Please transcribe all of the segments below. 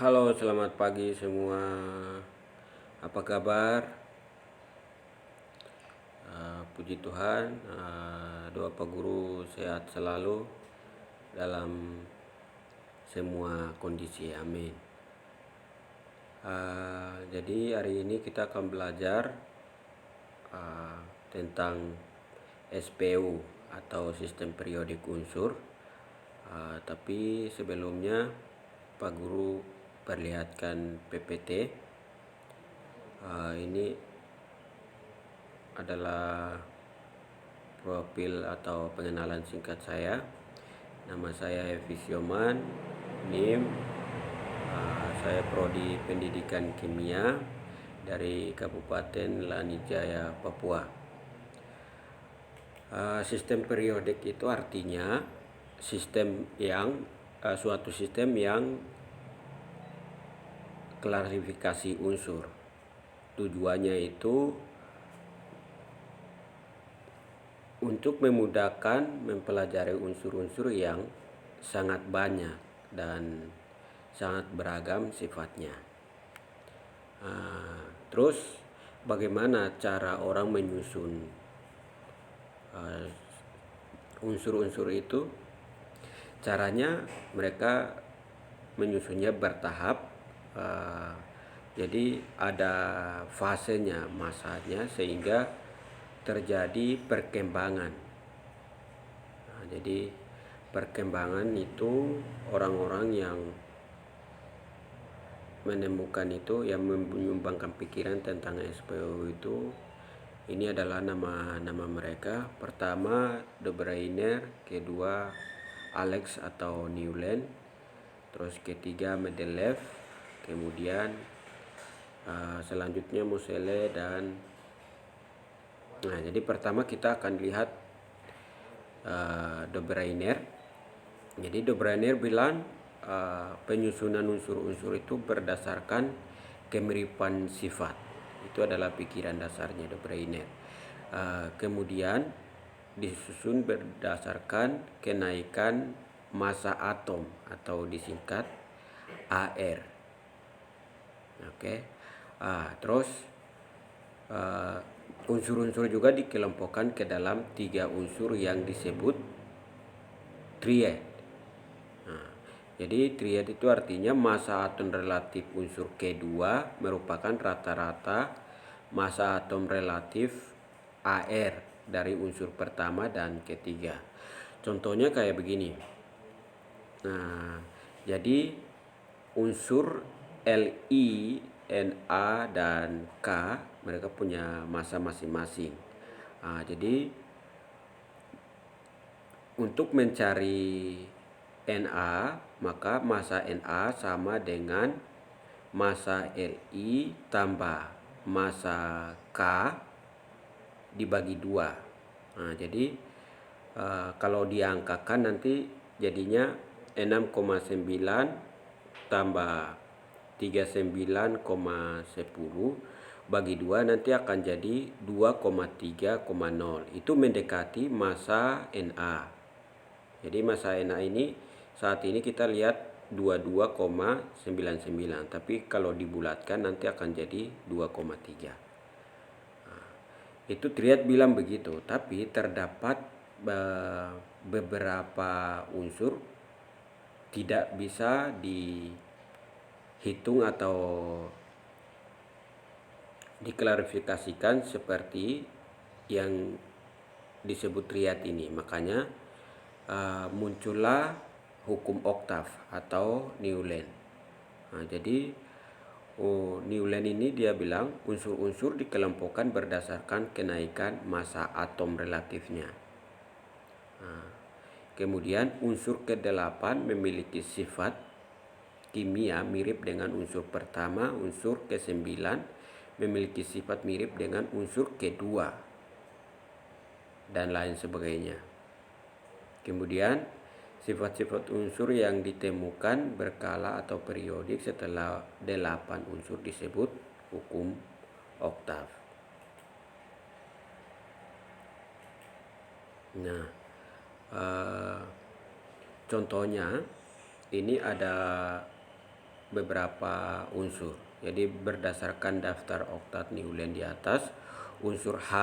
Halo, selamat pagi semua. Apa kabar? Puji Tuhan, doa Pak Guru sehat selalu dalam semua kondisi. Amin. Jadi hari ini kita akan belajar tentang SPU atau sistem periodik unsur. Tapi sebelumnya Pak Guru perlihatkan PPT. Ini adalah profil atau pengenalan singkat saya. Nama saya Evi Sioman, NIM. Saya prodi Pendidikan Kimia dari Kabupaten Lanijaya, Papua. Sistem periodik itu artinya suatu sistem yang klasifikasi unsur. Tujuannya itu untuk memudahkan mempelajari unsur-unsur yang sangat banyak dan sangat beragam sifatnya. Terus bagaimana cara orang menyusun unsur-unsur itu? Caranya mereka menyusunnya bertahap. Jadi ada fasenya, masanya, sehingga terjadi perkembangan. Jadi perkembangan itu orang-orang yang menemukan itu, yang menyumbangkan pikiran tentang SPO itu, ini adalah nama-nama mereka. Pertama De Bruiner, kedua Alex atau Newland, terus ketiga Mendeleev, kemudian selanjutnya Moseley jadi pertama kita akan lihat De Bruiner. Jadi De Bruiner bilang penyusunan unsur-unsur itu berdasarkan kemiripan sifat. Itu adalah pikiran dasarnya De Bruiner. Kemudian disusun berdasarkan kenaikan massa atom atau disingkat AR. Terus unsur-unsur juga dikelompokkan ke dalam 3 unsur yang disebut triad. Jadi triad itu artinya massa atom relatif unsur K2 merupakan rata-rata massa atom relatif AR dari unsur pertama dan ketiga. Contohnya kayak begini. Jadi unsur Li, Na, dan K mereka punya massa masing-masing. Jadi untuk mencari Na, maka massa Na sama dengan massa Li tambah massa K dibagi 2. Jadi kalau diangkakan nanti jadinya 6,9 tambah 39,10 bagi 2 nanti akan jadi 2,3,0. Itu mendekati massa Na. Jadi massa Na ini saat ini kita lihat 22,99, tapi kalau dibulatkan nanti akan jadi 2,3. Itu triad bilang begitu, tapi terdapat beberapa unsur tidak bisa dihitung atau diklarifikasikan seperti yang disebut triad ini. Makanya muncullah hukum oktav atau Newland. Jadi Newland ini dia bilang unsur-unsur dikelompokkan berdasarkan kenaikan massa atom relatifnya. Kemudian unsur ke-8 memiliki sifat kimia mirip dengan unsur pertama, unsur ke-9 memiliki sifat mirip dengan unsur ke-2, dan lain sebagainya. Kemudian sifat-sifat unsur yang ditemukan berkala atau periodik setelah 8 unsur disebut hukum oktav. Contohnya ini ada beberapa unsur. Jadi berdasarkan daftar oktat Newland di atas, unsur H,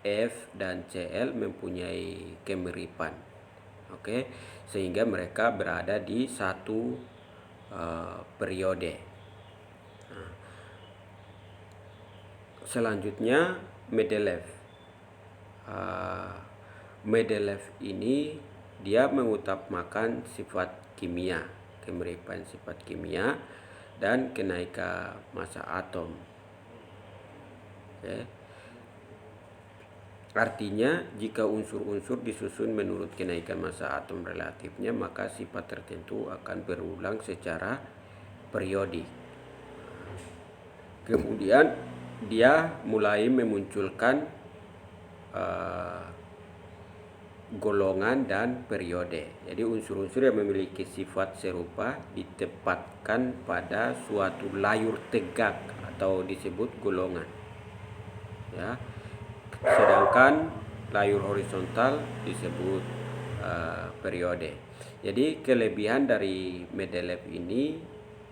F, dan Cl mempunyai kemiripan. Oke, sehingga mereka berada di satu periode. Nah, selanjutnya Mendeleev. Mendeleev ini dia mengutamakan sifat kimia, kemiripan sifat kimia dan kenaikan massa atom. Oke. Artinya jika unsur-unsur disusun menurut kenaikan massa atom relatifnya, maka sifat tertentu akan berulang secara periodik. Kemudian dia mulai memunculkan golongan dan periode. Jadi unsur-unsur yang memiliki sifat serupa ditempatkan pada suatu layur tegak atau disebut golongan. Ya. Sedangkan layur horizontal disebut periode. Jadi kelebihan dari Mendeleev ini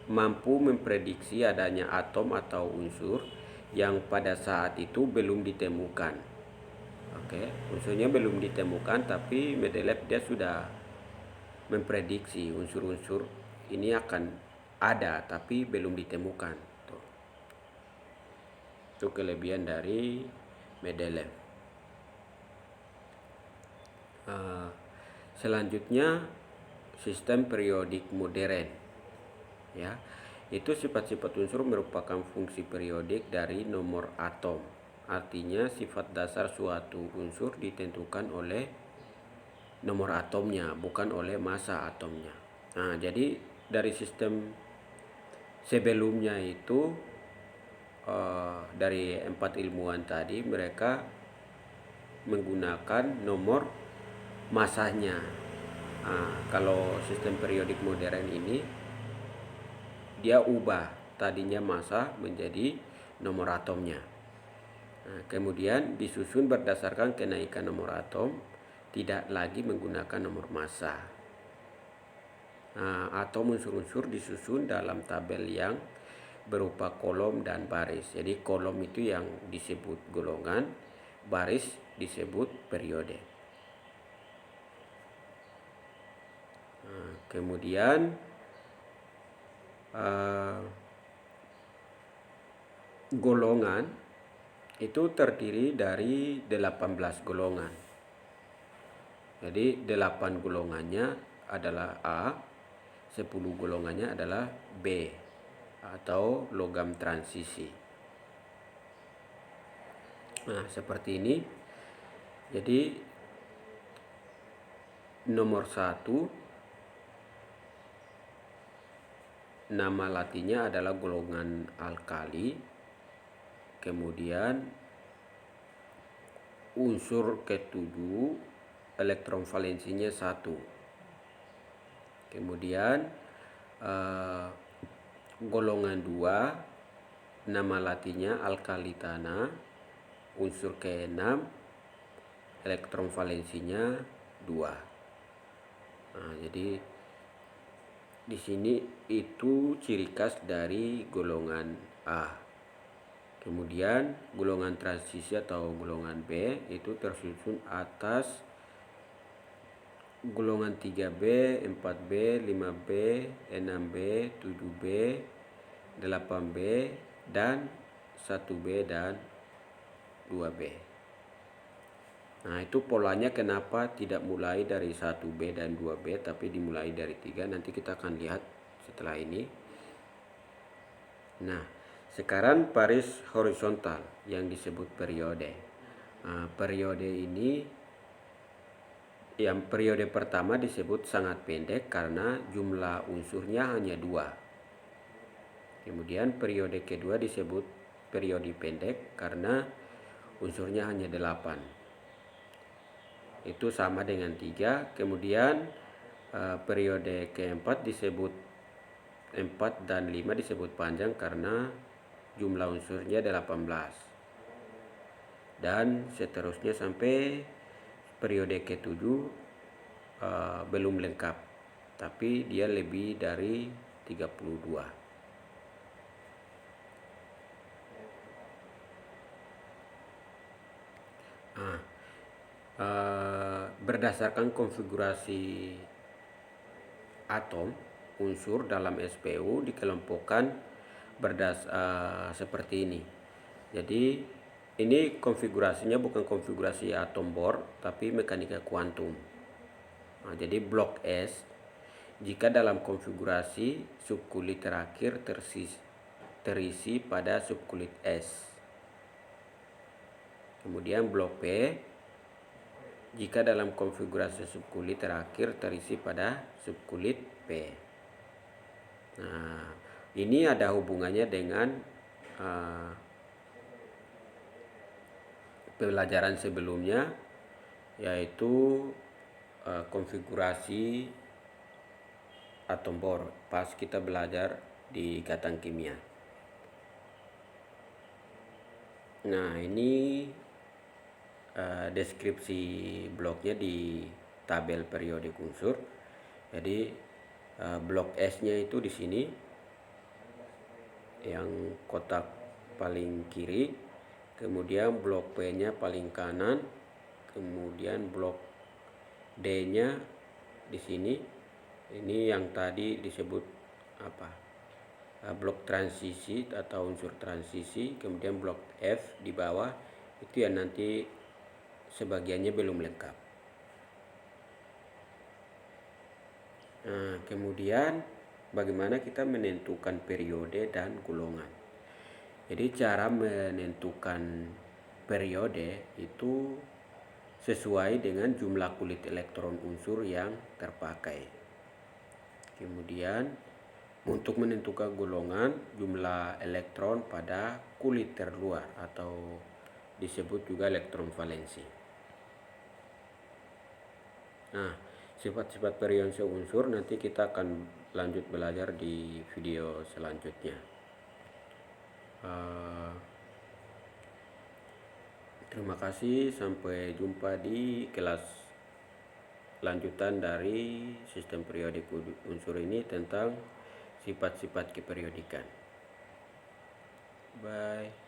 mampu memprediksi adanya atom atau unsur yang pada saat itu belum ditemukan. Oke, unsurnya belum ditemukan, tapi Mendeleev dia sudah memprediksi unsur-unsur ini akan ada tapi belum ditemukan. Tuh. Itu kelebihan dari Mendeleev. Selanjutnya sistem periodik modern. Ya, itu sifat-sifat unsur merupakan fungsi periodik dari nomor atom. Artinya sifat dasar suatu unsur ditentukan oleh nomor atomnya, bukan oleh massa atomnya. Nah, jadi dari sistem sebelumnya itu dari 4 ilmuwan tadi, mereka menggunakan nomor massanya. Kalau sistem periodik modern ini dia ubah tadinya massa menjadi nomor atomnya. Kemudian disusun berdasarkan kenaikan nomor atom, tidak lagi menggunakan nomor massa. Atom unsur-unsur disusun dalam tabel yang berupa kolom dan baris. Jadi kolom itu yang disebut golongan, baris disebut periode. Kemudian golongan itu terdiri dari 18 golongan. Jadi 8 golongannya adalah A, 10 golongannya adalah B atau logam transisi. Nah, seperti ini. Jadi nomor 1 nama latinnya adalah golongan alkali. Kemudian unsur ke-7 elektron valensinya 1. Kemudian golongan 2 nama latinnya alkalitana. Unsur ke-6 elektron valensinya 2. Nah, jadi di sini itu ciri khas dari golongan A. Kemudian golongan transisi atau golongan B itu tersusun atas golongan 3B, 4B, 5B, 6B, 7B, 8B, dan 1B dan 2B. Nah, itu polanya kenapa tidak mulai dari 1B dan 2B tapi dimulai dari 3, nanti kita akan lihat setelah ini. Nah, sekarang baris horizontal yang disebut periode. Periode ini, yang periode pertama disebut sangat pendek karena jumlah unsurnya hanya 2. Kemudian periode kedua disebut periode pendek karena unsurnya hanya 8. Itu sama dengan 3. Kemudian periode keempat disebut 4 dan 5 disebut panjang karena jumlah unsurnya 18. Dan seterusnya sampai periode ke-7 belum lengkap, tapi dia lebih dari 32. Nah, berdasarkan konfigurasi atom unsur dalam SPU dikelompokkan seperti ini. Jadi ini konfigurasinya bukan konfigurasi atom Bohr tapi mekanika kuantum. Nah, jadi blok S jika dalam konfigurasi subkulit terakhir terisi pada subkulit S. Kemudian blok P jika dalam konfigurasi subkulit terakhir terisi pada subkulit P. Nah, ini ada hubungannya dengan pelajaran sebelumnya, yaitu konfigurasi atom Bohr pas kita belajar di ikatan kimia. Nah, ini deskripsi bloknya di tabel periodik unsur. Jadi blok S-nya itu di sini yang kotak paling kiri, kemudian blok P-nya paling kanan, kemudian blok D-nya di sini. Ini yang tadi disebut apa? Blok transisi atau unsur transisi, kemudian blok F di bawah itu yang nanti sebagiannya belum lengkap. Nah, kemudian bagaimana kita menentukan periode dan golongan. Jadi cara menentukan periode itu sesuai dengan jumlah kulit elektron unsur yang terpakai. Kemudian untuk menentukan golongan, jumlah elektron pada kulit terluar atau disebut juga elektron valensi. Nah, sifat-sifat periode unsur nanti kita akan lanjut belajar di video selanjutnya. Terima kasih, sampai jumpa di kelas lanjutan dari sistem periodik unsur ini tentang sifat-sifat keperiodikan. Bye.